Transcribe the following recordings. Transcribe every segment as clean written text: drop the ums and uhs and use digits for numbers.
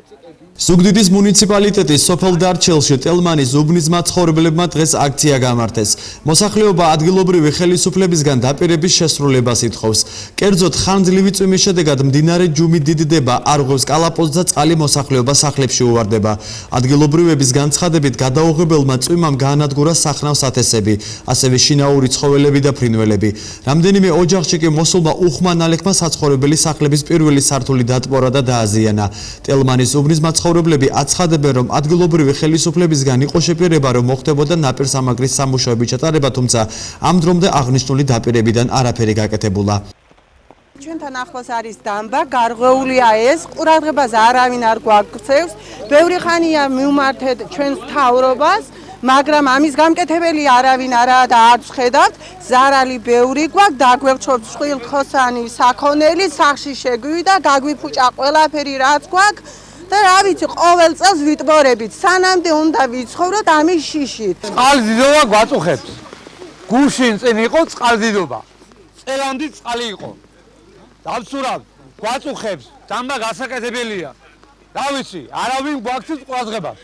ზუგდიდის მუნიციპალიტეტის სოფელ დარჩელში ტელმანის უბნის მაცხოვრებლებმა დღეს აქცია გამართეს. მოსახლეობა ადგილობრივი ხელისუფლებისგან დაპირების შესრულებას ითხოვს. კერძოდ ხანძლივი წვიმის შედეგად მდინარე ჯუმი დიდდება, არღვევს კალაპოტს და წყალი მოსახლეობა სახლებში უვარდება. ადგილობრივების განცხადებით გადაუღებელმა წვიმამ გაანადგურა სახნავს ათესები, ასევე შინაური ცხოველები და ფრინველები. რამდენიმე ოჯახში კი მოსულმა უხმა ნალექმა საცხოვრებელი სახლების პირველი სართული დატბორა და დააზიანა. ტელმანის უბნის მაცხოვრებლები აცხადებენ, რომ ადგილობრივი ხელისუფლებისგან იყო შეპირება, რომ მოხდებოდა ნაპირსამაგრის სამუშაოების ჩატარება, თუმცა ამ დრომდე აღნიშნული დაპირებიდან არაფერი გაკეთებულა. ჩვენთან ახლოს არის დამბა, გარღვეულია ეს, ყურადღებას არავინ არ გვაქცევს. ბევრი ხანია მივმართეთ ჩვენს მთავრობას, მაგრამ ამის გამკეთებელი არავინ არაა და არც ხედავთ. ზარალი ბევრი გვაქვს, დაგვეღჩობს წყვილ-ხოსანი საქონელი, სახში შეგვივიდა, გაგვიფუჭა ყველაფერი რაც გვაქვს. და რა ვიცი, ყოველ წელს ვიტბორებით, სანამდე უნდა ვიცხოვროთ ამის შიშით. წყალდიდობა გვაწუხებს. გუშინ წინ იყო წყალდიდობა. წელამდე წყალი იყო. დავცურავ, გვაწუხებს, დამბა გასაკეთებელია. რა ვიცი, არავინ გვაქცევს ყურადღებას.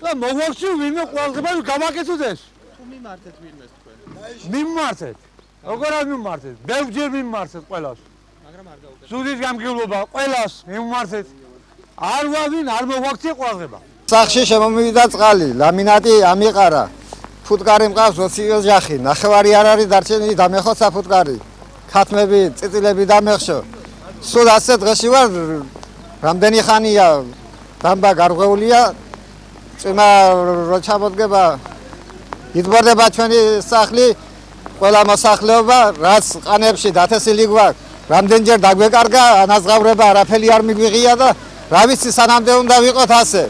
და მოგვაქცევ ვინმე ყურადღებას გამაკეთოთ ეს. თუ მიმართეთ ვინმეს თქვენ? მიმართეთ. როგორად მიმართეთ? ბევრჯერ მიმართეთ ყველას. მაგრამ არ გაუკეთეთ. სუდის გამგებლობა ყველას მიმართეთ. არ ვავინ არ მოგვაქცე ყურადღება. სახში შემომივიდა წყალი, ლამინატი ამიყარა. ფუტკარი მყავს 20 ოჯახი, ნახევარი არ არის დარჩენილი, დამეხოცა ფუტკარი. ქათმები, წიწილები დამეხშო. სულ ასე დღეში ვარ, რამდენი ხანია დამბა გარღვეულია. წვიმა რო ჩამოდგება, იტბორდება ჩვენი სახლი, ყველა მოსახლეობა, რაც ყანებში დათესილი გვაქვს. რამდენჯერ დაგვეკარგა, ანაზღაურება არაფერი არ მიგვიღია და რა ვიცი, სანამდე უნდა ვიყოთ ასე.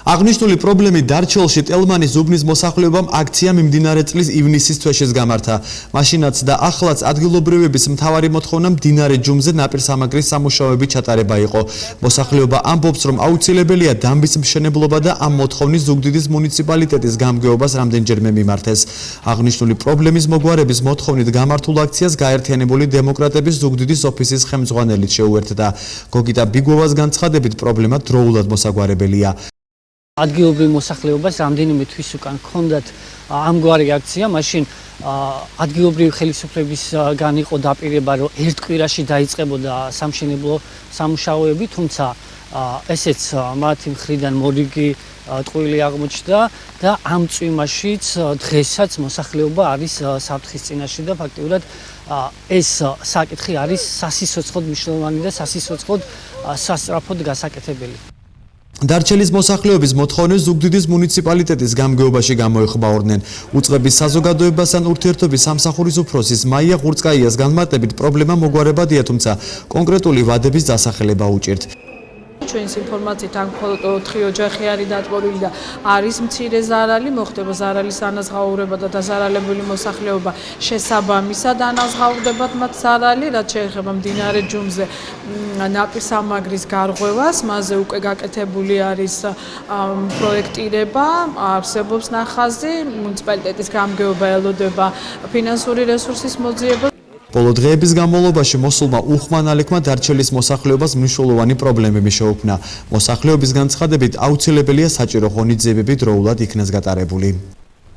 აღნიშნული პრობლემი დარჩელში ტელმანის უბნის მოსახლეობამ აქცია მიმდინარე წლის ივნისის თვეშიც გამართა. მაშინაც და ახლაც ადგილობრივების მთავარი მოთხოვნა მდინარე ჯუმზე ნაპირსამაგრის სამუშაოების ჩატარება იყო. მოსახლეობა ამბობს, რომ აუცილებელია დამბის მშენებლობა და ამ მოთხოვნის ზუგდიდის მუნიციპალიტეტის გამგეობას რამდენჯერმე მიმართეს. აღნიშნული პრობლემის მოგვარების მოთხოვნით გამართულ აქციას გაერთიანებული დემოკრატების ზუგდიდის ოფისის ხელმძღვანელიც შეუერთდა. გოგიტა ბიგოვას განცხადებით, პრობლემა დროულად მოსაგვარებელია. ადგილობრივ მოსახლეობას რამდენიმე თვის უკან ჰქონდათ ამგვარი აქცია, მაშინ ადგილობრივი ხელისუფლებისგან იყო დაპირება, რომ ერთ კვირაში დაიწყებოდა სამშენებლო სამუშაოები, თუმცა ესეც მათი მხრიდან მორიგი ტყუილი აღმოჩნდა და ამ წვიმაშიც დღესაც მოსახლეობა არის საფრთხის წინაშე და ფაქტიურად ეს საკითხი არის სასიცოცხლოდ მნიშვნელოვანი და სასიცოცხლოდ სასწრაფოდ გასაკეთებელი. დარჩელის მოსახლეობის მოთხოვნებს ზუგდიდის მუნიციპალიტეტის გამგეობაში გამოეხმაურნენ. უწყების საზოგადოებასთან ურთიერთობის სამსახურის უფროსის მაია ღურწკაიას განმარტებით, პრობლემა მოგვარებადია, თუმცა კონკრეტული ვადების დასახელება უჭირთ. ჩვენს ინფორმაციით ამ მხოლოდ 4 ოჯახი არის დატბორილი და არის მცირე ზარალი, მოხდება ზარალის ანაზღაურება და დაზარალებული მოსახლეობა შესაბამისად ანაზღაურდებათ მათ ზარალი, რაც შეეხება მდინარე ჯუმზე ნაპირსამაგრის გარღვევას, მასზე უკვე გაკეთებული არის პროექტირება, არსებობს ნახაზი, მუნიციპალიტეტის გამგეობა ელოდება ფინანსური რესურსის მოძიება. ბოლო დღეების განმავლობაში მოსულმა უხმა ნალექმა დარჩელის მოსახლეობას მნიშვნელოვანი პრობლემები შეუქმნა. მოსახლეობის განცხადებით, აუცილებელია საჭირო ღონისძიებები დროულად იქნას გატარებული.